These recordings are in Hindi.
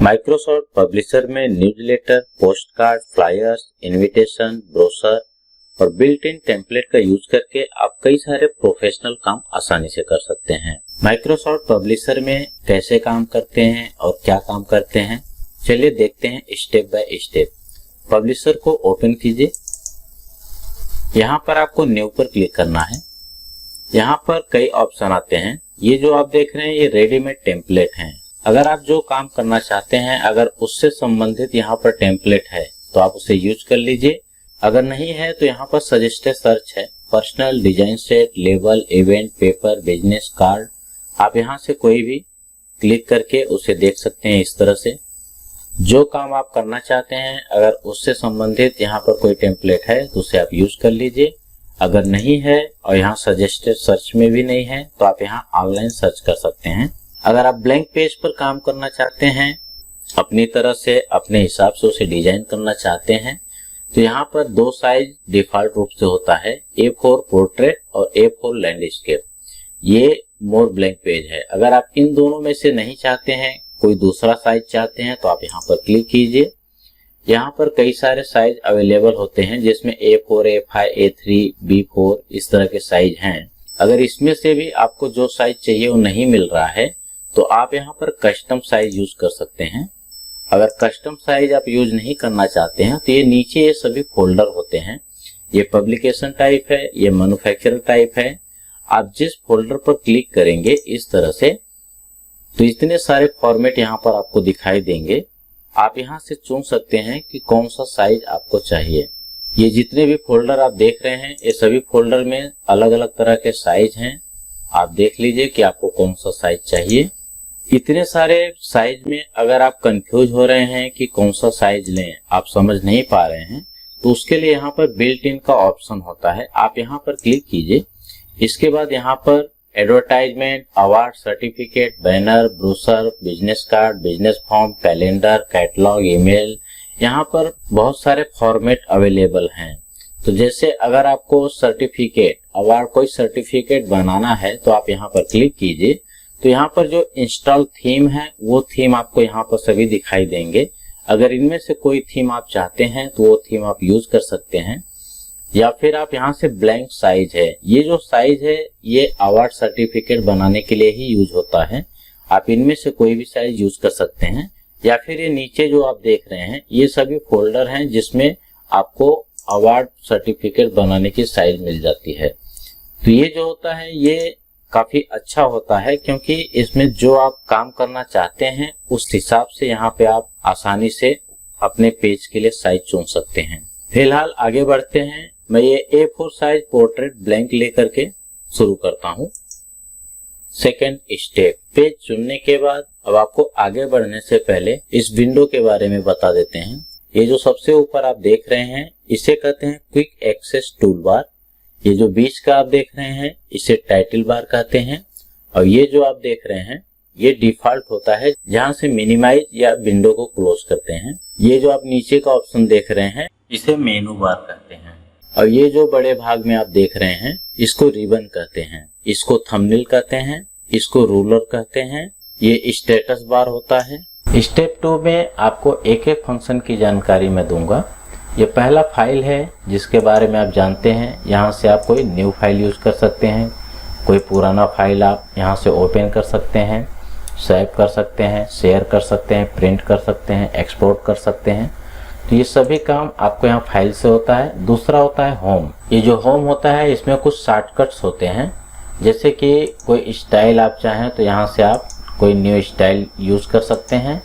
माइक्रोसॉफ्ट पब्लिशर में newsletter, postcard, flyers, invitation, brochure और बिल्ट इन टेम्पलेट का यूज करके आप कई सारे प्रोफेशनल काम आसानी से कर सकते हैं। माइक्रोसॉफ्ट पब्लिशर में कैसे काम करते हैं और क्या काम करते हैं, चलिए देखते हैं स्टेप बाय स्टेप। पब्लिशर को ओपन कीजिए। यहाँ पर आपको न्यू पर क्लिक करना है। यहाँ पर कई ऑप्शन आते हैं। ये जो आप देख रहे हैं ये रेडीमेड टेम्पलेट हैं। अगर आप जो काम करना चाहते हैं अगर उससे संबंधित यहाँ पर टेम्पलेट है तो आप उसे यूज कर लीजिए। अगर नहीं है तो यहाँ पर सजेस्टेड सर्च है, personal, design set, label, event, paper, business card. आप यहाँ से कोई भी क्लिक करके उसे देख सकते हैं। इस तरह से जो काम आप करना चाहते हैं अगर उससे संबंधित यहाँ पर कोई टेम्पलेट है तो उसे आप यूज कर लीजिए। अगर नहीं है और यहाँ सजेस्टेड सर्च में भी नहीं है तो आप यहाँ ऑनलाइन सर्च कर सकते हैं। अगर आप ब्लैंक पेज पर काम करना चाहते हैं, अपनी तरह से अपने हिसाब से उसे डिजाइन करना चाहते हैं तो यहाँ पर दो साइज डिफॉल्ट रूप से होता है, A4 पोर्ट्रेट और A4 लैंडस्केप। ये मोर ब्लैंक पेज है। अगर आप इन दोनों में से नहीं चाहते हैं, कोई दूसरा साइज चाहते हैं तो आप यहाँ पर क्लिक कीजिए। यहाँ पर कई सारे साइज अवेलेबल होते हैं जिसमें A4, A5, A3, B4 इस तरह के साइज हैं। अगर इसमें से भी आपको जो साइज चाहिए वो नहीं मिल रहा है तो आप यहाँ पर कस्टम साइज यूज कर सकते हैं। अगर कस्टम साइज आप यूज नहीं करना चाहते हैं तो ये नीचे ये सभी फोल्डर होते हैं। ये पब्लिकेशन टाइप है, ये मैन्युफैक्चरर टाइप है। आप जिस फोल्डर पर क्लिक करेंगे इस तरह से तो इतने सारे फॉर्मेट यहाँ पर आपको दिखाई देंगे। आप यहाँ से चुन सकते हैं कि कौन सा साइज आपको चाहिए। ये जितने भी फोल्डर आप देख रहे हैं ये सभी फोल्डर में अलग अलग तरह के साइज हैं। आप देख लीजिए कि आपको कौन सा साइज चाहिए। इतने सारे साइज में अगर आप कंफ्यूज हो रहे हैं कि कौन सा साइज लें, आप समझ नहीं पा रहे हैं तो उसके लिए यहाँ पर बिल्ट इन का ऑप्शन होता है। आप यहाँ पर क्लिक कीजिए। इसके बाद यहाँ पर advertisement, award, certificate, banner, brochure, business card, business form, calendar, catalogue, email, यहाँ पर बहुत सारे फॉर्मेट अवेलेबल हैं। तो जैसे अगर आपको सर्टिफिकेट, अवार्ड, कोई सर्टिफिकेट बनाना है तो आप यहाँ पर क्लिक कीजिए। तो यहाँ पर जो इंस्टॉल थीम है वो थीम आपको यहाँ पर सभी दिखाई देंगे। अगर इनमें से कोई थीम आप चाहते हैं तो वो थीम आप यूज कर सकते हैं। या फिर आप यहाँ से ब्लैंक साइज है, ये जो साइज है ये अवार्ड सर्टिफिकेट बनाने के लिए ही यूज होता है। आप इनमें से कोई भी साइज यूज कर सकते हैं। या फिर ये नीचे जो आप देख रहे हैं ये सभी फोल्डर हैं जिसमें आपको अवार्ड सर्टिफिकेट बनाने की साइज मिल जाती है। तो ये जो होता है ये काफी अच्छा होता है क्योंकि इसमें जो आप काम करना चाहते हैं उस हिसाब से यहाँ पे आप आसानी से अपने पेज के लिए साइज चुन सकते हैं। फिलहाल आगे बढ़ते हैं। मैं ये A4 साइज पोर्ट्रेट ब्लैंक लेकर के शुरू करता हूँ। सेकेंड स्टेप, पेज चुनने के बाद अब आपको आगे बढ़ने से पहले इस विंडो के बारे में बता देते हैं। ये जो सबसे ऊपर आप देख रहे हैं इसे कहते हैं क्विक एक्सेस टूल बार। ये जो बीच का आप देख रहे हैं इसे टाइटल बार कहते हैं। और ये जो आप देख रहे हैं ये डिफॉल्ट होता है जहां से मिनिमाइज या विंडो को क्लोज करते हैं। ये जो आप नीचे का ऑप्शन देख रहे हैं इसे मेनू बार कहते हैं। और ये जो बड़े भाग में आप देख रहे हैं इसको रिबन कहते हैं, इसको थंबनेल कहते हैं, इसको रूलर कहते हैं। ये स्टेटस बार होता है। स्टेप 2 में आपको एक एक फंक्शन की जानकारी मैं दूंगा। ये पहला फाइल है जिसके बारे में आप जानते हैं। यहाँ से आप कोई न्यू फाइल यूज कर सकते हैं, कोई पुराना फाइल आप यहाँ से ओपन कर सकते हैं, सेव कर सकते हैं, शेयर कर सकते हैं, प्रिंट कर सकते हैं, एक्सपोर्ट कर सकते हैं। तो ये सभी काम आपको यहाँ फाइल से होता है। दूसरा होता है होम। ये जो होम होता है इसमें कुछ शॉर्टकट्स होते हैं। जैसे कि कोई स्टाइल आप चाहें तो यहाँ से आप कोई न्यू स्टाइल यूज कर सकते हैं।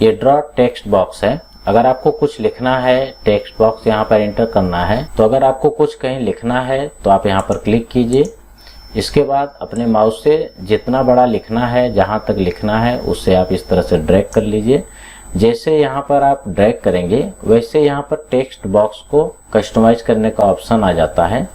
ये ड्रॉ टेक्स्ट बॉक्स है। अगर आपको कुछ लिखना है, टेक्स्ट बॉक्स यहाँ पर एंटर करना है तो अगर आपको कुछ कहीं लिखना है तो आप यहाँ पर क्लिक कीजिए। इसके बाद अपने माउस से जितना बड़ा लिखना है, जहाँ तक लिखना है उससे आप इस तरह से ड्रैग कर लीजिए। जैसे यहाँ पर आप ड्रैग करेंगे वैसे यहाँ पर टेक्स्ट बॉक्स को कस्टमाइज करने का ऑप्शन आ जाता है।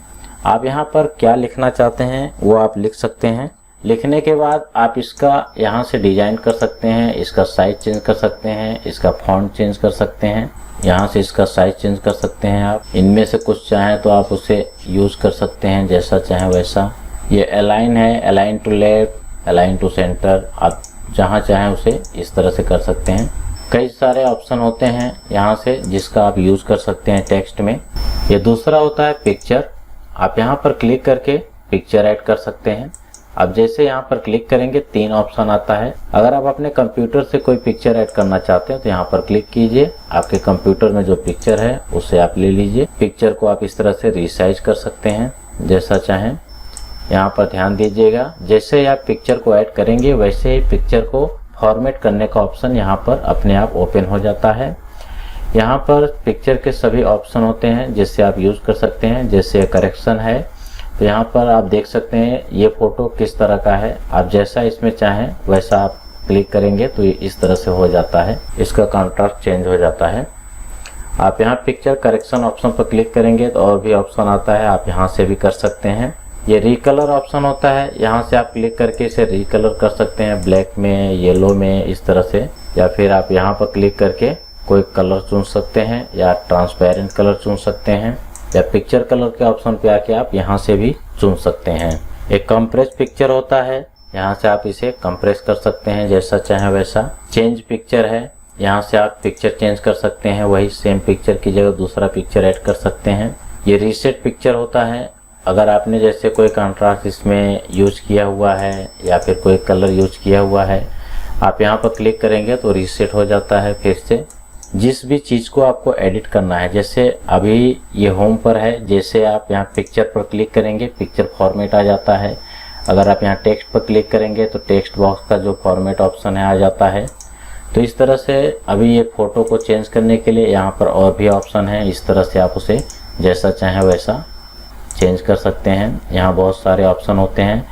आप यहाँ पर क्या लिखना चाहते हैं वो आप लिख सकते हैं। लिखने के बाद आप इसका यहाँ से डिजाइन कर सकते हैं, इसका साइज चेंज कर सकते हैं, इसका फॉन्ट चेंज कर सकते हैं, यहाँ से इसका साइज चेंज कर सकते हैं। आप इनमें से कुछ चाहें तो आप उसे यूज कर सकते हैं जैसा चाहें वैसा। ये अलाइन है, align to left, align to centre, आप जहाँ चाहें उसे इस तरह से कर सकते हैं। कई सारे ऑप्शन होते हैं यहाँ से जिसका आप यूज़ कर सकते हैं टेक्स्ट में। ये दूसरा होता है पिक्चर। आप यहाँ पर क्लिक करके पिक्चर ऐड कर सकते हैं। अब जैसे यहाँ पर क्लिक करेंगे 3 ऑप्शन आता है। अगर आप अपने कंप्यूटर से कोई पिक्चर ऐड करना चाहते हैं तो यहाँ पर क्लिक कीजिए। आपके कंप्यूटर में जो पिक्चर है उसे आप ले लीजिए। पिक्चर को आप इस तरह से रिसाइज कर सकते हैं जैसा चाहें। यहाँ पर ध्यान दीजिएगा, जैसे आप पिक्चर को ऐड करेंगे वैसे ही पिक्चर को फॉर्मेट करने का ऑप्शन यहाँ पर अपने आप ओपन हो जाता है। यहाँ पर पिक्चर के सभी ऑप्शन होते हैं जिससे आप यूज़ कर सकते हैं। जैसे करेक्शन है तो यहाँ पर आप देख सकते हैं ये फ़ोटो किस तरह का है। आप जैसा इसमें चाहें वैसा आप क्लिक करेंगे तो ये इस तरह से हो जाता है, इसका कॉन्ट्रास्ट चेंज हो जाता है। आप यहाँ पिक्चर करेक्शन ऑप्शन पर क्लिक करेंगे तो और भी ऑप्शन आता है, आप यहाँ से भी कर सकते हैं। ये रिकलर ऑप्शन होता है, यहाँ से आप क्लिक करके इसे रिकलर कर सकते हैं, ब्लैक में, येलो में, इस तरह से। या फिर आप यहाँ पर क्लिक करके कोई कलर चुन सकते हैं या ट्रांसपेरेंट कलर चुन सकते हैं, या पिक्चर कलर के ऑप्शन पे आके आप यहाँ से भी चुन सकते हैं। एक कंप्रेस पिक्चर होता है, यहाँ से आप इसे कंप्रेस कर सकते हैं जैसा चाहें वैसा। चेंज पिक्चर है, यहाँ से आप पिक्चर चेंज कर सकते हैं, वही सेम पिक्चर की जगह दूसरा पिक्चर ऐड कर सकते हैं। ये रीसेट पिक्चर होता है, अगर आपने जैसे कोई कंट्रास्ट इसमें यूज किया हुआ है या फिर कोई कलर यूज किया हुआ है, आप यहाँ पर क्लिक करेंगे तो रीसेट हो जाता है फिर से। जिस भी चीज़ को आपको एडिट करना है, जैसे अभी ये होम पर है, जैसे आप यहाँ पिक्चर पर क्लिक करेंगे पिक्चर फॉर्मेट आ जाता है। अगर आप यहाँ टेक्स्ट पर क्लिक करेंगे तो टेक्स्ट बॉक्स का जो फॉर्मेट ऑप्शन है आ जाता है। तो इस तरह से अभी ये फ़ोटो को चेंज करने के लिए यहाँ पर और भी ऑप्शन है, इस तरह से आप उसे जैसा चाहें वैसा चेंज कर सकते हैं। यहाँ बहुत सारे ऑप्शन होते हैं।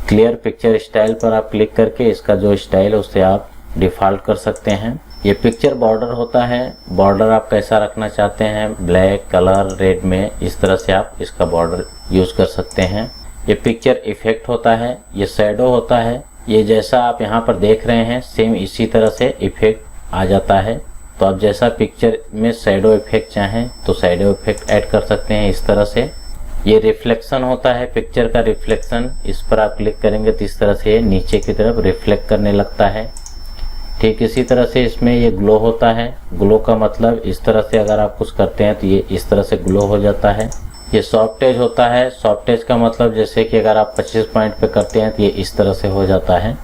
क्लियर पिक्चर स्टाइल पर आप क्लिक करके इसका जो स्टाइल है उसे आप डिफ़ॉल्ट कर सकते हैं। ये पिक्चर बॉर्डर होता है, बॉर्डर आप कैसा रखना चाहते हैं, ब्लैक, कलर, रेड में, इस तरह से आप इसका बॉर्डर यूज़ कर सकते हैं। ये पिक्चर इफेक्ट होता है, ये शैडो होता है, ये जैसा आप यहाँ पर देख रहे हैं सेम इसी तरह से इफेक्ट आ जाता है। तो आप जैसा पिक्चर में शैडो इफेक्ट चाहें तो शैडो इफेक्ट ऐड कर सकते हैं इस तरह से। ये रिफ्लेक्शन होता है, पिक्चर का रिफ्लेक्शन, इस पर आप क्लिक करेंगे तो इस तरह से नीचे की तरफ रिफ्लेक्ट करने लगता है। ठीक इसी तरह से इसमें ये ग्लो होता है, ग्लो का मतलब इस तरह से अगर आप कुछ करते हैं तो ये इस तरह से ग्लो हो जाता है। ये सॉफ्ट एज होता है, सॉफ्ट एज का मतलब जैसे कि अगर आप 25 पॉइंट पे करते हैं तो ये इस तरह से हो जाता है।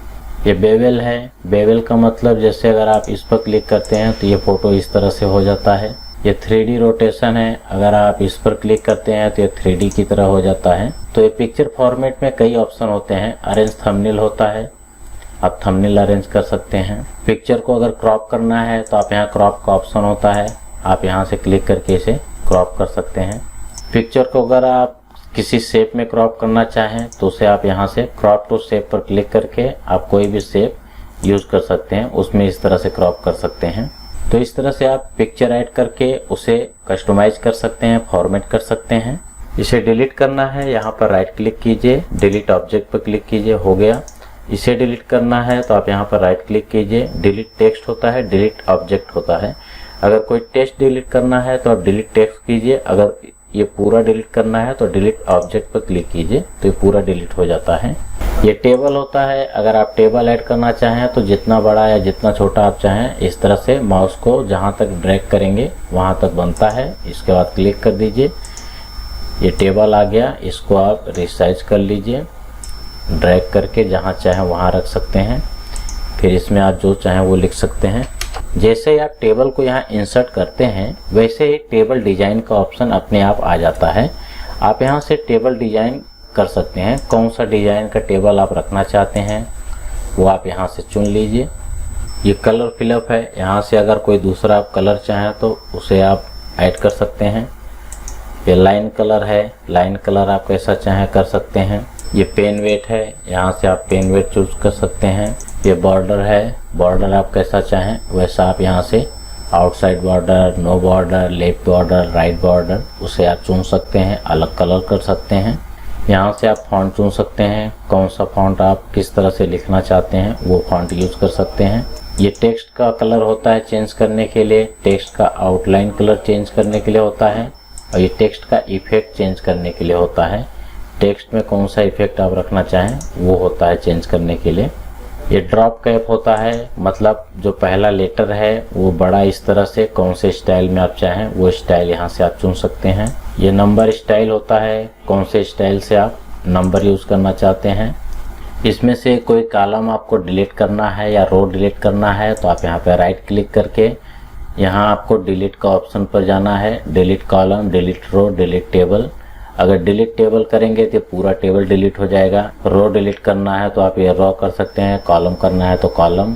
ये बेवल है, बेवल का मतलब जैसे अगर आप इस पर क्लिक करते हैं तो ये फ़ोटो इस तरह से हो जाता है। ये 3D रोटेशन है, अगर आप इस पर क्लिक करते हैं तो ये 3D की तरह हो जाता है। तो ये पिक्चर फॉर्मेट में कई ऑप्शन होते हैं। अरेंज थंबनेल होता है, आप थंबनेल अरेंज कर सकते हैं। पिक्चर को अगर क्रॉप करना है तो आप यहाँ क्रॉप का ऑप्शन होता है, आप यहाँ से क्लिक करके इसे क्रॉप कर सकते हैं। पिक्चर को अगर आप किसी शेप में क्रॉप करना चाहें तो उसे आप यहाँ से क्रॉप टू शेप पर क्लिक करके आप कोई भी शेप यूज़ कर सकते हैं, उसमें इस तरह से क्रॉप कर सकते हैं। तो इस तरह से आप पिक्चर ऐड करके उसे कस्टमाइज कर सकते हैं, फॉर्मेट कर सकते हैं। इसे डिलीट करना है, यहाँ पर राइट क्लिक कीजिए, डिलीट ऑब्जेक्ट पर क्लिक कीजिए, हो गया। इसे डिलीट करना है तो आप यहाँ पर राइट क्लिक कीजिए, डिलीट टेक्स्ट होता है, डिलीट ऑब्जेक्ट होता है। अगर कोई टेक्स्ट डिलीट करना है तो आप डिलीट टेक्स्ट कीजिए, अगर ये पूरा डिलीट करना है तो डिलीट ऑब्जेक्ट पर क्लिक कीजिए तो ये पूरा डिलीट हो जाता है। ये टेबल होता है, अगर आप टेबल ऐड करना चाहें तो जितना बड़ा या जितना छोटा आप चाहें इस तरह से माउस को जहां तक ड्रैग करेंगे वहां तक बनता है। इसके बाद क्लिक कर दीजिए, ये टेबल आ गया। इसको आप रिसाइज कर लीजिए, ड्रैग करके जहां चाहें वहां रख सकते हैं। फिर इसमें आप जो चाहें वो लिख सकते हैं। जैसे ही आप टेबल को यहाँ इंसर्ट करते हैं वैसे ही टेबल डिजाइन का ऑप्शन अपने आप आ जाता है। आप यहाँ से टेबल डिजाइन कर सकते हैं, कौन सा डिजाइन का टेबल आप रखना चाहते हैं वो आप यहाँ से चुन लीजिए। ये कलर फिलअप है, यहाँ से अगर कोई दूसरा आप कलर चाहें तो उसे आप ऐड कर सकते हैं। ये लाइन कलर है, लाइन कलर आप कैसा चाहें कर सकते हैं। ये पेन वेट है, यहाँ से आप पेन वेट चूज कर सकते हैं। ये बॉर्डर है, बॉर्डर आप कैसा चाहें वैसा आप यहाँ से outside border, no border, left border, right border उसे आप चुन सकते हैं, अलग कलर कर सकते हैं। यहाँ से आप फॉन्ट चुन सकते हैं, कौन सा फॉन्ट आप किस तरह से लिखना चाहते हैं वो फॉन्ट यूज कर सकते हैं। ये टेक्स्ट का कलर होता है चेंज करने के लिए, टेक्स्ट का आउटलाइन कलर चेंज करने के लिए होता है, और ये टेक्स्ट का इफेक्ट चेंज करने के लिए होता है। टेक्स्ट में कौन सा इफेक्ट आप रखना चाहें वो होता है चेंज करने के लिए। ये ड्रॉप कैप होता है, मतलब जो पहला लेटर है वो बड़ा इस तरह से, कौन से स्टाइल में आप चाहें वो स्टाइल यहाँ से आप चुन सकते हैं। ये नंबर स्टाइल होता है, कौन से स्टाइल से आप नंबर यूज़ करना चाहते हैं। इसमें से कोई कॉलम आपको डिलीट करना है या रो डिलीट करना है तो आप यहाँ पे राइट क्लिक करके यहाँ आपको डिलीट का ऑप्शन पर जाना है। डिलीट कॉलम, डिलीट रो, डिलीट टेबल। अगर डिलीट टेबल करेंगे तो पूरा टेबल डिलीट हो जाएगा। रो डिलीट करना है तो आप ये रो कर सकते हैं, कॉलम करना है तो कॉलम।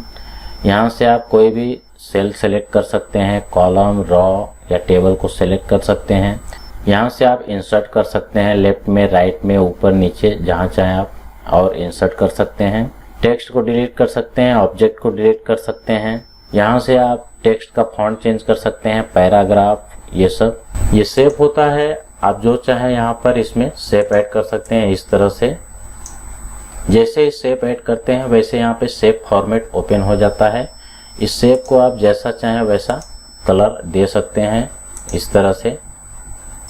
यहाँ से आप कोई भी सेल सेलेक्ट कर सकते हैं, कॉलम, रो या टेबल को सेलेक्ट कर सकते हैं। यहाँ से आप इंसर्ट कर सकते हैं, लेफ्ट में, राइट में, ऊपर नीचे जहाँ चाहें आप और इंसर्ट कर सकते हैं। टेक्स्ट को डिलीट कर सकते हैं, ऑब्जेक्ट को डिलीट कर सकते हैं। यहाँ से आप टेक्स्ट का फॉन्ट चेंज कर सकते हैं, पैराग्राफ, ये सब। ये शेप होता है, आप जो चाहें यहाँ पर इसमें शेप ऐड कर सकते हैं इस तरह से। जैसे ही शेप ऐड करते हैं वैसे यहाँ पे शेप फॉर्मेट ओपन हो जाता है। इस शेप को आप जैसा चाहें वैसा कलर दे सकते हैं इस तरह से।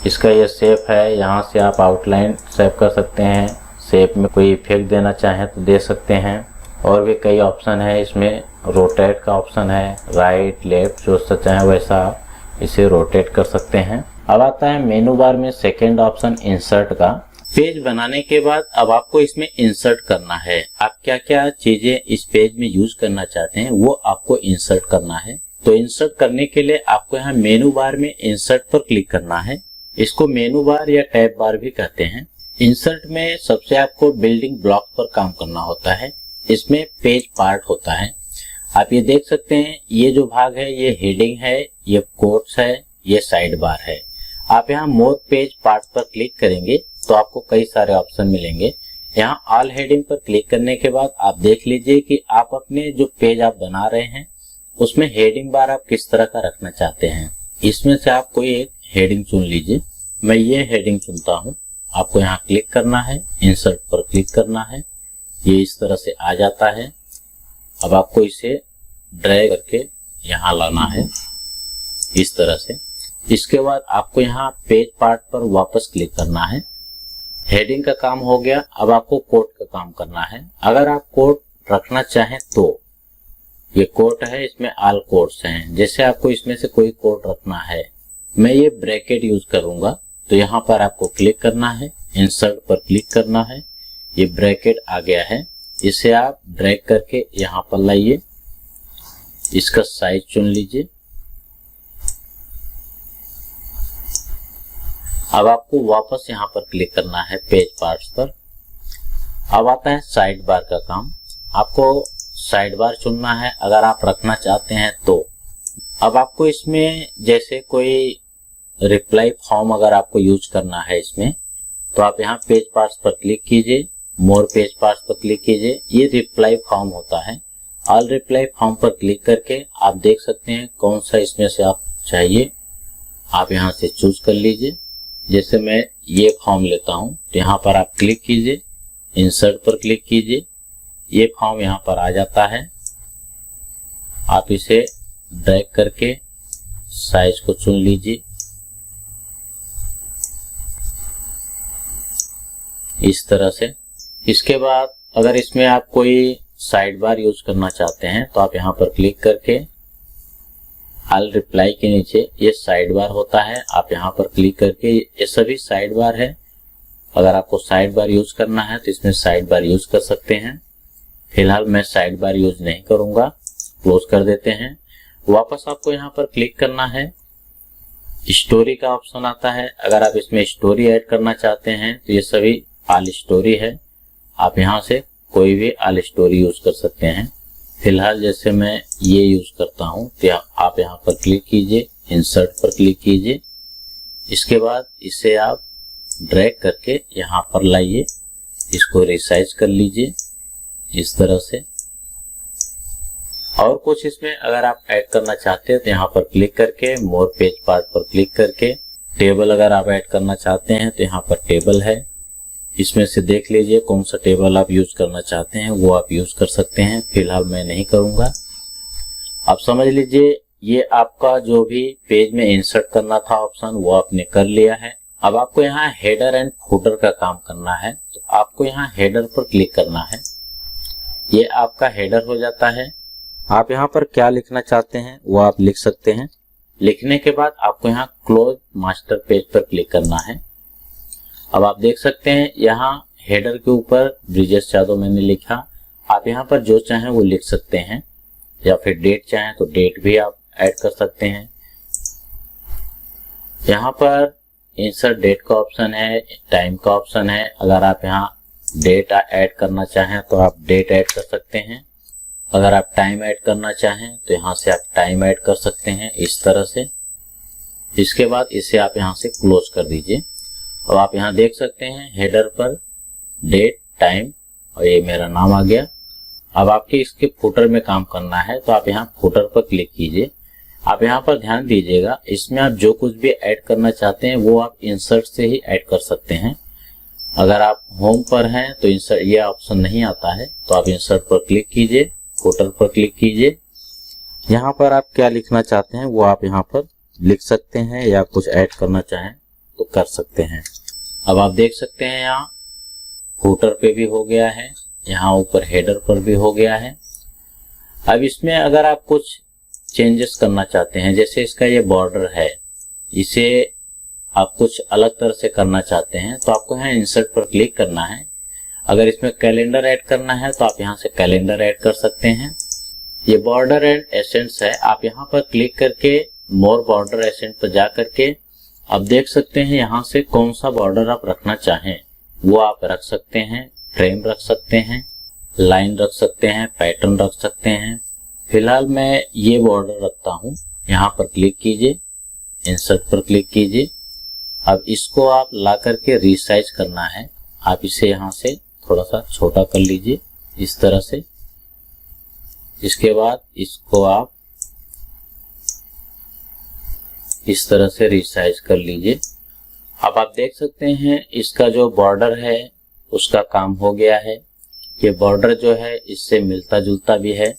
इसका ये शेप है, यहाँ से आप आउटलाइन शेप कर सकते हैं। शेप में कोई इफेक्ट देना चाहें तो दे सकते हैं। और भी कई ऑप्शन है इसमें, रोटेट का ऑप्शन है, राइट लेफ्ट, जो सा चाहें वैसा आप इसे रोटेट कर सकते हैं। अब आता है मेनू बार में सेकेंड ऑप्शन इंसर्ट का। पेज बनाने के बाद अब आपको इसमें इंसर्ट करना है। आप क्या क्या चीजें इस पेज में यूज करना चाहते हैं वो आपको इंसर्ट करना है। तो इंसर्ट करने के लिए आपको यहाँ मेनू बार में इंसर्ट पर क्लिक करना है। इसको मेनू बार या टैब बार भी कहते हैं। इंसर्ट में सबसे आपको बिल्डिंग ब्लॉक पर काम करना होता है। इसमें पेज पार्ट होता है। आप ये देख सकते हैं, ये जो भाग है ये हेडिंग है, ये कोट्स है, ये साइड बार है। आप यहाँ मोर पेज पार्ट पर क्लिक करेंगे तो आपको कई सारे ऑप्शन मिलेंगे। यहाँ ऑल हेडिंग पर क्लिक करने के बाद आप देख लीजिए कि आप अपने जो पेज आप बना रहे हैं उसमें हेडिंग बार आप किस तरह का रखना चाहते हैं। इसमें से आप कोई एक हेडिंग चुन लीजिए। मैं ये हेडिंग चुनता हूँ। आपको यहाँ क्लिक करना है, इंसर्ट पर क्लिक करना है, ये इस तरह से आ जाता है। अब आपको इसे ड्रैग करके यहाँ लाना है इस तरह से। इसके बाद आपको यहाँ पेज पार्ट पर वापस क्लिक करना है। हेडिंग का काम हो गया, अब आपको कोट का काम करना है। अगर आप कोट रखना चाहें तो ये कोट है, इसमें ऑल कोट्स हैं। जैसे आपको इसमें से कोई कोट रखना है, मैं ये ब्रैकेट यूज करूंगा तो यहाँ पर आपको क्लिक करना है, इंसर्ट पर क्लिक करना है। ये ब्रैकेट आ गया है, इसे आप ड्रैग करके यहाँ पर लाइए, इसका साइज चुन लीजिए। अब आपको वापस यहाँ पर क्लिक करना है पेज पार्ट्स पर। अब आता है साइड बार का काम। आपको साइड बार चुनना है अगर आप रखना चाहते हैं तो। अब आपको इसमें जैसे कोई रिप्लाई फॉर्म अगर आपको यूज करना है इसमें, तो आप यहाँ पेज पार्ट्स पर क्लिक कीजिए, मोर पेज पार्ट्स पर क्लिक कीजिए। ये रिप्लाई फॉर्म होता है। ऑल रिप्लाई फॉर्म पर क्लिक करके आप देख सकते हैं कौन सा इसमें से आप चाहिए, आप यहाँ से चूज कर लीजिए। जैसे मैं ये फॉर्म लेता हूँ तो यहाँ पर आप क्लिक कीजिए, इंसर्ट पर क्लिक कीजिए, ये फॉर्म यहाँ पर आ जाता है। आप इसे ड्रैग करके साइज को चुन लीजिए इस तरह से। इसके बाद अगर इसमें आप कोई साइड बार यूज करना चाहते हैं तो आप यहाँ पर क्लिक करके ऑल रिप्लाई के नीचे ये साइड बार होता है, आप यहाँ पर क्लिक करके, ये सभी साइड बार है। अगर आपको साइड बार यूज करना है तो इसमें साइड बार यूज कर सकते हैं। फिलहाल मैं साइड बार यूज नहीं करूंगा, क्लोज कर देते हैं। वापस आपको यहाँ पर क्लिक करना है, स्टोरी का ऑप्शन आता है। अगर आप इसमें स्टोरी ऐड करना चाहते हैं तो ये सभी ऑल स्टोरी है, आप यहाँ से कोई भी ऑल स्टोरी यूज कर सकते हैं। फिलहाल जैसे मैं ये यूज करता हूँ तो आप यहाँ पर क्लिक कीजिए, इंसर्ट पर क्लिक कीजिए। इसके बाद इसे आप ड्रैग करके यहाँ पर लाइए, इसको रिसाइज कर लीजिए इस तरह से। और कुछ इसमें अगर आप ऐड करना चाहते हैं तो यहाँ पर क्लिक करके, मोर पेज पार्ट पर क्लिक करके, टेबल अगर आप ऐड करना चाहते हैं तो यहाँ पर टेबल है। इसमें से देख लीजिए कौन सा टेबल आप यूज करना चाहते हैं, वो आप यूज कर सकते हैं। फिलहाल मैं नहीं करूंगा। आप समझ लीजिए ये आपका जो भी पेज में इंसर्ट करना था ऑप्शन वो आपने कर लिया है। अब आपको यहाँ हेडर एंड फुटर का काम करना है, तो आपको यहाँ हेडर पर क्लिक करना है। ये आपका हेडर हो जाता है। आप यहाँ पर क्या लिखना चाहते हैं वो आप लिख सकते हैं। लिखने के बाद आपको यहाँ क्लोज मास्टर पेज पर क्लिक करना है। अब आप देख सकते हैं यहाँ हेडर के ऊपर ब्रिजेश यादव मैंने लिखा। आप यहाँ पर जो चाहें वो लिख सकते हैं, या फिर डेट चाहें तो डेट भी आप ऐड कर सकते हैं। यहाँ पर इंसर्ट डेट का ऑप्शन है, टाइम का ऑप्शन है। अगर आप यहाँ डेट ऐड करना चाहें तो आप डेट ऐड कर सकते हैं। अगर आप टाइम ऐड करना चाहें तो यहाँ से आप टाइम ऐड कर सकते हैं इस तरह से। इसके बाद इसे आप यहाँ से क्लोज कर दीजिए। अब आप यहाँ देख सकते हैं हेडर पर डेट, टाइम और ये मेरा नाम आ गया। अब आपके इसके फुटर में काम करना है तो आप यहाँ फुटर पर क्लिक कीजिए। आप यहाँ पर ध्यान दीजिएगा, इसमें आप जो कुछ भी ऐड करना चाहते हैं वो आप इंसर्ट से ही ऐड कर सकते हैं। अगर आप होम पर हैं तो इंसर्ट ये ऑप्शन नहीं आता है, तो आप इंसर्ट पर क्लिक कीजिए, फुटर पर क्लिक कीजिए। यहाँ पर आप क्या लिखना चाहते हैं वो आप यहाँ पर लिख सकते हैं, या कुछ ऐड करना चाहें तो कर सकते हैं। अब आप देख सकते हैं यहाँ फुटर पे भी हो गया है, यहाँ ऊपर हेडर पर भी हो गया है। अब इसमें अगर आप कुछ चेंजेस करना चाहते हैं, जैसे इसका ये बॉर्डर है, इसे आप कुछ अलग तरह से करना चाहते हैं तो आपको यहाँ इंसर्ट पर क्लिक करना है। अगर इसमें कैलेंडर ऐड करना है तो आप यहाँ से कैलेंडर ऐड कर सकते हैं। ये बॉर्डर एंड एसेंट्स है, आप यहाँ पर क्लिक करके मोर बॉर्डर एसेंट पर जा करके आप देख सकते हैं यहाँ से कौन सा बॉर्डर आप रखना चाहें वो आप रख सकते हैं। फ्रेम रख सकते हैं, लाइन रख सकते हैं, पैटर्न रख सकते हैं। फिलहाल मैं ये बॉर्डर रखता हूँ। यहाँ पर क्लिक कीजिए, इंसर्ट पर क्लिक कीजिए। अब इसको आप ला करके रीसाइज करना है। आप इसे यहाँ से थोड़ा सा छोटा कर लीजिए इस तरह से। इसके बाद इसको आप इस तरह से रीसाइज कर लीजिए। अब आप देख सकते हैं इसका जो बॉर्डर है उसका काम हो गया है। ये बॉर्डर जो है इससे मिलता जुलता भी है।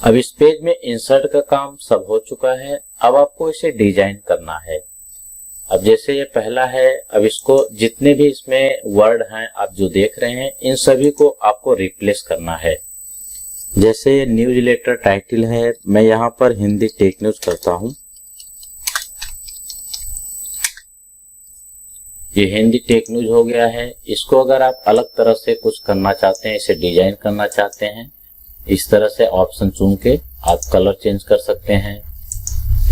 अब इस पेज में इंसर्ट का काम सब हो चुका है। अब आपको इसे डिजाइन करना है। अब जैसे ये पहला है, अब इसको जितने भी इसमें वर्ड हैं आप जो देख रहे हैं इन सभी को आपको रिप्लेस करना है। जैसे ये न्यूज लेटर टाइटल है, मैं यहाँ पर हिंदी टेक न्यूज करता हूँ। ये हिंदी टेक न्यूज हो गया है। इसको अगर आप अलग तरह से कुछ करना चाहते हैं, इसे डिजाइन करना चाहते हैं, इस तरह से ऑप्शन चुन के आप कलर चेंज कर सकते हैं,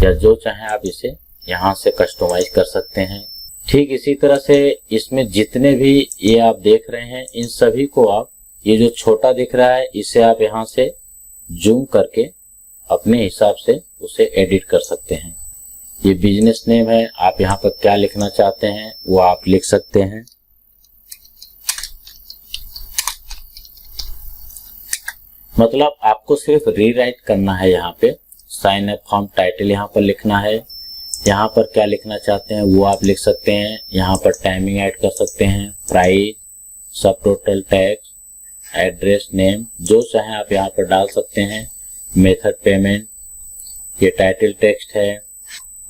या जो चाहें आप इसे यहाँ से कस्टमाइज कर सकते हैं। ठीक इसी तरह से इसमें जितने भी ये आप देख रहे हैं इन सभी को आप, ये जो छोटा दिख रहा है इसे आप यहाँ से जूम करके अपने हिसाब से उसे एडिट कर सकते हैं। ये बिजनेस नेम है, आप यहाँ पर क्या लिखना चाहते हैं वो आप लिख सकते हैं। मतलब आपको सिर्फ रीराइट करना है। यहाँ पे साइन अप फॉर्म टाइटल यहाँ पर लिखना है। यहाँ पर क्या लिखना चाहते हैं वो आप लिख सकते हैं। यहाँ पर टाइमिंग ऐड कर सकते हैं, प्राइस, सब टोटल टैक्स, एड्रेस, नेम, जो चाहे आप यहाँ पर डाल सकते हैं। मेथड पेमेंट, ये टाइटल टेक्स्ट है।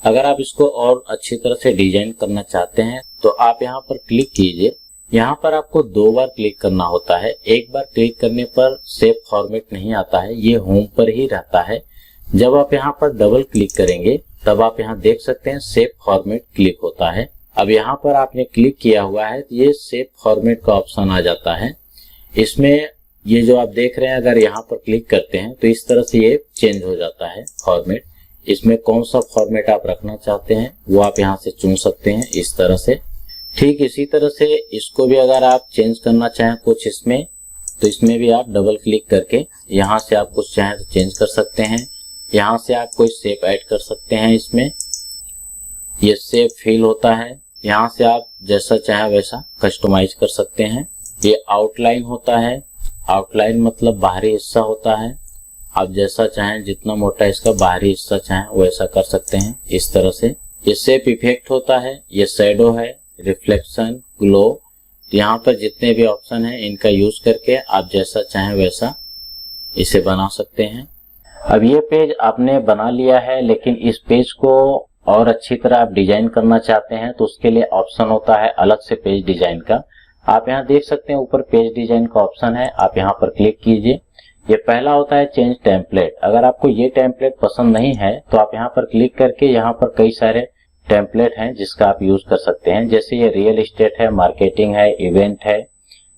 अगर आप इसको और अच्छी तरह से डिजाइन करना चाहते हैं तो आप यहाँ पर क्लिक कीजिए। यहाँ पर आपको 2 बार क्लिक करना होता है। एक बार क्लिक करने पर सेव फॉर्मेट नहीं आता है, ये होम पर ही रहता है। जब आप यहाँ पर डबल क्लिक करेंगे तब आप यहाँ देख सकते हैं सेव फॉर्मेट क्लिक होता है। अब यहाँ पर आपने क्लिक किया हुआ है तो ये सेव फॉर्मेट का ऑप्शन आ जाता है। इसमें ये जो आप देख रहे हैं, अगर यहाँ पर क्लिक करते हैं तो इस तरह से ये चेंज हो जाता है फॉर्मेट। इसमें कौन सा फॉर्मेट आप रखना चाहते हैं वो आप यहाँ से चुन सकते हैं इस तरह से। ठीक इसी तरह से इसको भी अगर आप चेंज करना चाहें कुछ इसमें, तो इसमें भी आप डबल क्लिक करके यहाँ से आप कुछ चाहें तो चेंज कर सकते हैं। यहाँ से आप कोई शेप ऐड कर सकते हैं। इसमें ये शेप फिल होता है, यहाँ से आप जैसा चाहें वैसा कस्टमाइज कर सकते हैं। ये आउटलाइन होता है, आउटलाइन मतलब बाहरी हिस्सा होता है। आप जैसा चाहें, जितना मोटा इसका बाहरी हिस्सा चाहें वैसा कर सकते हैं इस तरह से। ये शेप इफेक्ट होता है, ये शैडो है, रिफ्लेक्शन, ग्लो। यहाँ पर जितने भी ऑप्शन हैं इनका यूज करके आप जैसा चाहें वैसा इसे बना सकते हैं। अब ये पेज आपने बना लिया है, लेकिन इस पेज को और अच्छी तरह आप डिजाइन करना चाहते हैं तो उसके लिए ऑप्शन होता है अलग से पेज डिजाइन का। आप यहाँ देख सकते हैं ऊपर पेज डिजाइन का ऑप्शन है, आप यहाँ पर क्लिक कीजिए। ये पहला होता है चेंज टेम्पलेट। अगर आपको ये टेम्पलेट पसंद नहीं है तो आप यहाँ पर क्लिक करके यहाँ पर कई सारे टेम्पलेट हैं जिसका आप यूज कर सकते हैं। जैसे ये रियल एस्टेट है, मार्केटिंग है, इवेंट है।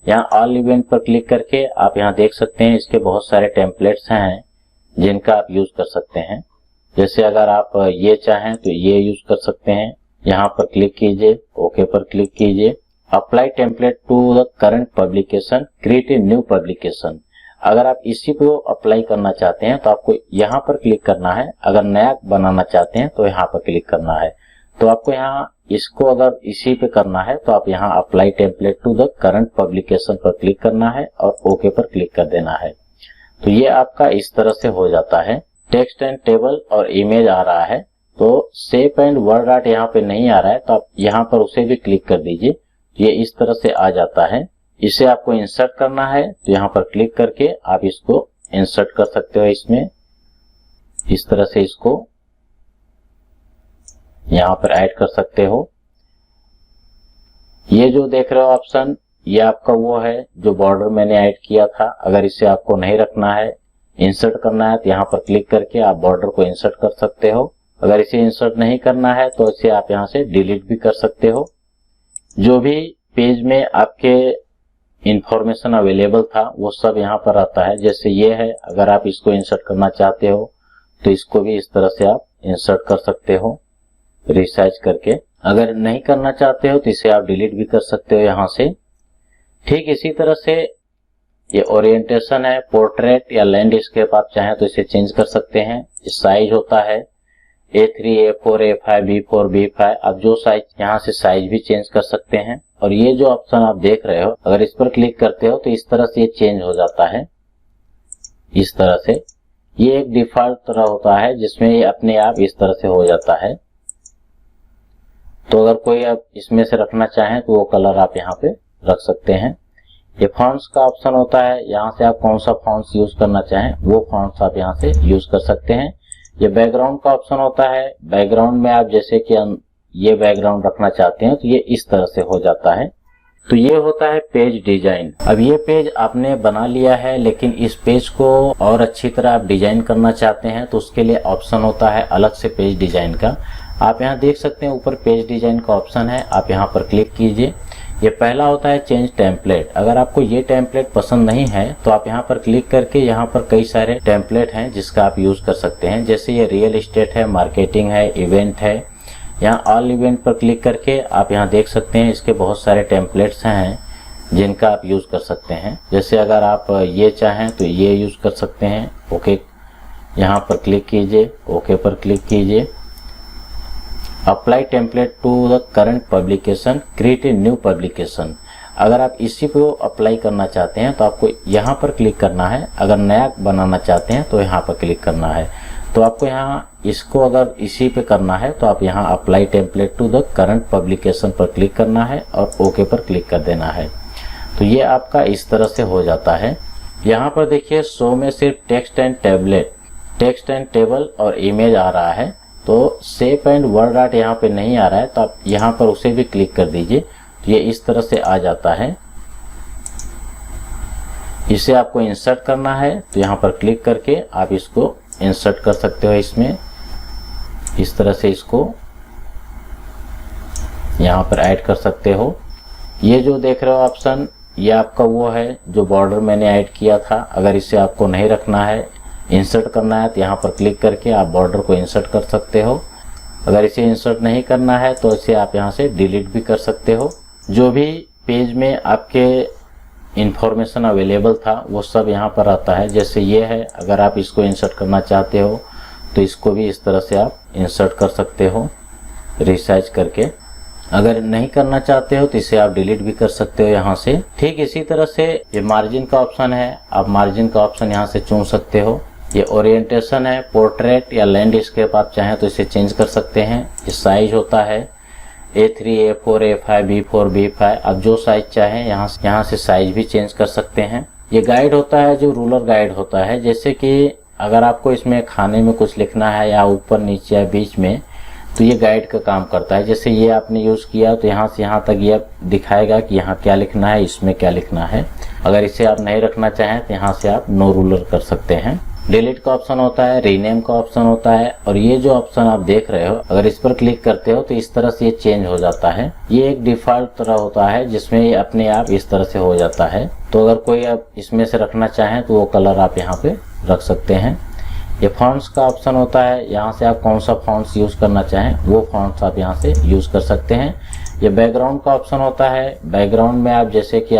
यहाँ ऑल इवेंट पर क्लिक करके आप यहाँ देख सकते हैं इसके बहुत सारे टेम्पलेट्स हैं जिनका आप यूज कर सकते हैं। जैसे अगर आप ये चाहें तो ये यूज कर सकते हैं। यहाँ पर क्लिक कीजिए, ओके पर क्लिक कीजिए। Apply template to the current publication, create a new publication. अगर आप इसी को अप्लाई करना चाहते हैं तो आपको यहाँ पर क्लिक करना है। अगर नया बनाना चाहते हैं तो यहाँ पर क्लिक करना है। तो आपको यहाँ इसको अगर इसी पे करना है तो आप यहाँ apply template to the current publication पर क्लिक करना है और ओके पर क्लिक कर देना है। तो ये आपका इस तरह से हो जाता है। टेक्स्ट एंड टेबल और इमेज आ रहा है, तो शेप एंड वर्ड आर्ट यहाँ पे नहीं आ रहा है तो आप यहाँ पर उसे भी क्लिक कर दीजिए। ये इस तरह से आ जाता है। इसे आपको इंसर्ट करना है तो यहाँ पर क्लिक करके आप इसको इंसर्ट कर सकते हो। इसमें इस तरह से इसको यहाँ पर ऐड कर सकते हो। ये जो देख रहे हो ऑप्शन, ये आपका वो है जो बॉर्डर मैंने ऐड किया था। अगर इसे आपको नहीं रखना है, इंसर्ट करना है तो यहाँ पर क्लिक करके आप बॉर्डर को इंसर्ट कर सकते हो। अगर इसे इंसर्ट नहीं करना है तो इसे आप यहाँ से डिलीट भी कर सकते हो। जो भी पेज में आपके इंफॉर्मेशन अवेलेबल था वो सब यहाँ पर आता है। जैसे ये है, अगर आप इसको इंसर्ट करना चाहते हो तो इसको भी इस तरह से आप इंसर्ट कर सकते हो रिसाइज करके। अगर नहीं करना चाहते हो तो इसे आप डिलीट भी कर सकते हो यहाँ से। ठीक इसी तरह से ये ओरिएंटेशन है, पोर्ट्रेट या लैंडस्केप, आप चाहें तो इसे चेंज कर सकते हैं। साइज होता है A3, A4, A5, B4, B5। आप जो साइज यहाँ से साइज भी चेंज कर सकते हैं। और ये जो ऑप्शन आप देख रहे हो, अगर इस पर क्लिक करते हो तो इस तरह से ये चेंज हो जाता है। इस तरह से ये एक डिफॉल्ट तरह होता है जिसमें ये अपने आप इस तरह से हो जाता है। तो अगर कोई आप इसमें से रखना चाहें तो वो कलर आप यहाँ पे रख सकते हैं। ये फॉन्ट्स का ऑप्शन होता है, यहाँ से आप कौन सा फॉन्ट्स यूज करना चाहें वो फॉन्ट्स आप यहाँ से यूज कर सकते हैं। ये बैकग्राउंड का ऑप्शन होता है। बैकग्राउंड में आप जैसे कि ये बैकग्राउंड रखना चाहते हैं तो ये इस तरह से हो जाता है। तो ये होता है पेज डिजाइन। अब ये पेज आपने बना लिया है, लेकिन इस पेज को और अच्छी तरह आप डिजाइन करना चाहते हैं तो उसके लिए ऑप्शन होता है अलग से पेज डिजाइन का। आप यहाँ देख सकते हैं ऊपर पेज डिजाइन का ऑप्शन है, आप यहाँ पर क्लिक कीजिए। ये पहला होता है चेंज टेम्पलेट। अगर आपको ये टेम्पलेट पसंद नहीं है तो आप यहाँ पर क्लिक करके यहाँ पर कई सारे टेम्पलेट हैं जिसका आप यूज कर सकते हैं। जैसे ये रियल एस्टेट है, मार्केटिंग है, इवेंट है। यहाँ ऑल इवेंट पर क्लिक करके आप यहाँ देख सकते हैं इसके बहुत सारे टेम्पलेट्स हैं जिनका आप यूज कर सकते हैं। जैसे अगर आप ये चाहें तो ये यूज कर सकते हैं। ओके यहाँ पर क्लिक कीजिए, ओके पर क्लिक कीजिए। Apply template to the current publication, create a new publication. अगर आप इसी को अप्लाई करना चाहते हैं तो आपको यहाँ पर क्लिक करना है। अगर नया बनाना चाहते हैं तो यहाँ पर क्लिक करना है। तो आपको यहाँ इसको अगर इसी पे करना है तो आप यहाँ apply template to the current publication पर क्लिक करना है और ओके पर क्लिक कर देना है। तो ये आपका इस तरह से हो जाता है। यहाँ पर देखिए शो में सिर्फ टेक्स्ट एंड टेबल और इमेज आ रहा है, तो शेप एंड वर्ड आर्ट यहाँ पे नहीं आ रहा है। तो आप यहाँ पर उसे भी क्लिक कर दीजिए। तो ये इस तरह से आ जाता है। इसे आपको इंसर्ट करना है तो यहाँ पर क्लिक करके आप इसको इंसर्ट कर सकते हो। इसमें इस तरह से इसको यहाँ पर ऐड कर सकते हो। ये जो देख रहे हो ऑप्शन, ये आपका वो है जो बॉर्डर मैंने ऐड किया था। अगर इसे आपको नहीं रखना है, इंसर्ट करना है तो यहाँ पर क्लिक करके आप बॉर्डर को इंसर्ट कर सकते हो। अगर इसे इंसर्ट नहीं करना है तो इसे आप यहाँ से डिलीट भी कर सकते हो। जो भी पेज में आपके इंफॉर्मेशन अवेलेबल था वो सब यहाँ पर आता है। जैसे ये है, अगर आप इसको इंसर्ट करना चाहते हो तो इसको भी इस तरह से आप इंसर्ट कर सकते हो रिसाइज करके। अगर नहीं करना चाहते हो तो इसे आप डिलीट भी कर सकते हो यहाँ से। ठीक इसी तरह से ये मार्जिन का ऑप्शन है, आप मार्जिन का ऑप्शन यहाँ से चुन सकते हो। ये ओरिएंटेशन है, पोर्ट्रेट या लैंडस्केप, आप चाहें तो इसे चेंज कर सकते हैं। ये साइज होता है A3, A4, A5, B4, B5। आप जो साइज चाहें यहाँ से साइज भी चेंज कर सकते हैं। ये गाइड होता है जो रूलर गाइड होता है। जैसे कि अगर आपको इसमें खाने में कुछ लिखना है या ऊपर नीचे या बीच में, तो ये गाइड का काम करता है। जैसे ये आपने यूज किया तो यहाँ से यहाँ तक ये दिखाएगा कि यहाँ क्या लिखना है, इसमें क्या लिखना है। अगर इसे आप नहीं रखना चाहें तो यहाँ से आप नो रूलर कर सकते हैं। डिलीट का ऑप्शन होता है, रीनेम का ऑप्शन होता है, और ये जो ऑप्शन आप देख रहे हो अगर इस पर क्लिक करते हो तो इस तरह से ये चेंज हो जाता है। ये एक डिफॉल्ट तरह होता है जिसमें ये अपने आप इस तरह से हो जाता है। तो अगर कोई आप इसमें से रखना चाहें तो वो कलर आप यहाँ पे रख सकते हैं। ये फॉन्ट्स का ऑप्शन होता है, यहाँ से आप कौन सा फॉन्ट्स यूज करना चाहें वो फॉन्ट्स आप यहाँ से यूज कर सकते हैं। ये बैकग्राउंड का ऑप्शन होता है, बैकग्राउंड में आप जैसे कि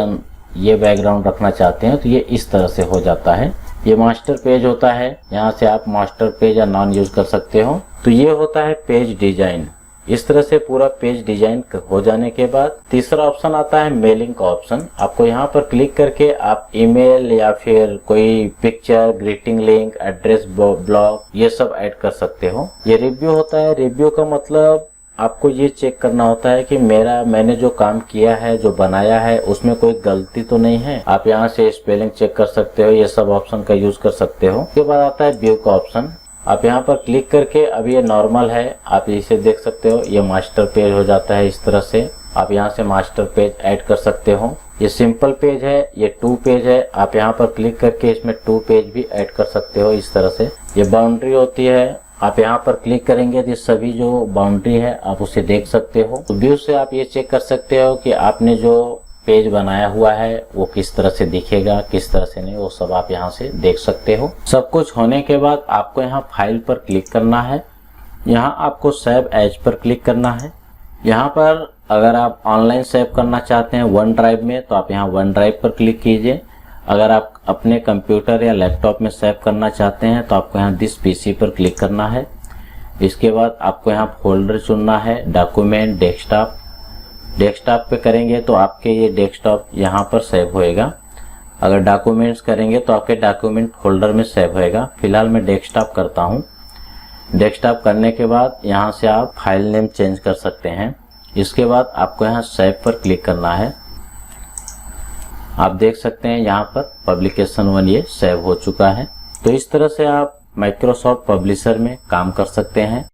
ये बैकग्राउंड रखना चाहते हैं तो ये इस तरह से हो जाता है। ये मास्टर पेज होता है, यहाँ से आप मास्टर पेज या नॉन यूज कर सकते हो। तो ये होता है पेज डिजाइन। इस तरह से पूरा पेज डिजाइन हो जाने के बाद तीसरा ऑप्शन आता है मेलिंग का ऑप्शन। आपको यहाँ पर क्लिक करके आप ईमेल या फिर कोई picture, greeting link, address, blog ये सब ऐड कर सकते हो। ये रिव्यू होता है। रिव्यू का मतलब आपको ये चेक करना होता है कि मैंने जो काम किया है, जो बनाया है, उसमें कोई गलती तो नहीं है। आप यहाँ से स्पेलिंग चेक कर सकते हो, ये सब ऑप्शन का यूज कर सकते हो। उसके बाद आता है व्यू का ऑप्शन। आप यहाँ पर क्लिक करके, अब ये नॉर्मल है, आप इसे देख सकते हो, ये मास्टर पेज हो जाता है इस तरह से। आप यहाँ से मास्टर पेज ऐड कर सकते हो। ये सिंपल पेज है, ये 2 पेज है, आप यहाँ पर क्लिक करके इसमें 2 पेज भी ऐड कर सकते हो इस तरह से। ये बाउंड्री होती है, आप यहाँ पर क्लिक करेंगे तो सभी जो बाउंड्री है आप उसे देख सकते हो। तो व्यू से आप ये चेक कर सकते हो कि आपने जो पेज बनाया हुआ है वो किस तरह से दिखेगा, किस तरह से नहीं, वो सब आप यहाँ से देख सकते हो। सब कुछ होने के बाद आपको यहाँ फाइल पर क्लिक करना है। यहाँ आपको सेव एज पर क्लिक करना है। यहाँ पर अगर आप ऑनलाइन सेव करना चाहते हैं वन ड्राइव में तो आप यहाँ वन ड्राइव पर क्लिक कीजिए। अगर आप अपने कंप्यूटर या लैपटॉप में सेव करना चाहते हैं तो आपको यहाँ दिस पीसी पर क्लिक करना है। इसके बाद आपको यहाँ फोल्डर चुनना है, डॉक्यूमेंट, डेस्कटॉप। डेस्कटॉप पे करेंगे तो आपके ये डेस्कटॉप यहाँ पर सेव होएगा। अगर डॉक्यूमेंट्स करेंगे तो आपके डॉक्यूमेंट फोल्डर में सेव होएगा। फिलहाल मैं डेस्कटॉप करता हूँ। डेस्कटॉप करने के बाद यहाँ से आप फाइल नेम चेंज कर सकते हैं। इसके बाद आपको यहाँ सेव पर क्लिक करना है। आप देख सकते हैं यहाँ पर पब्लिकेशन 1 ये सेव हो चुका है। तो इस तरह से आप माइक्रोसॉफ्ट पब्लिशर में काम कर सकते हैं।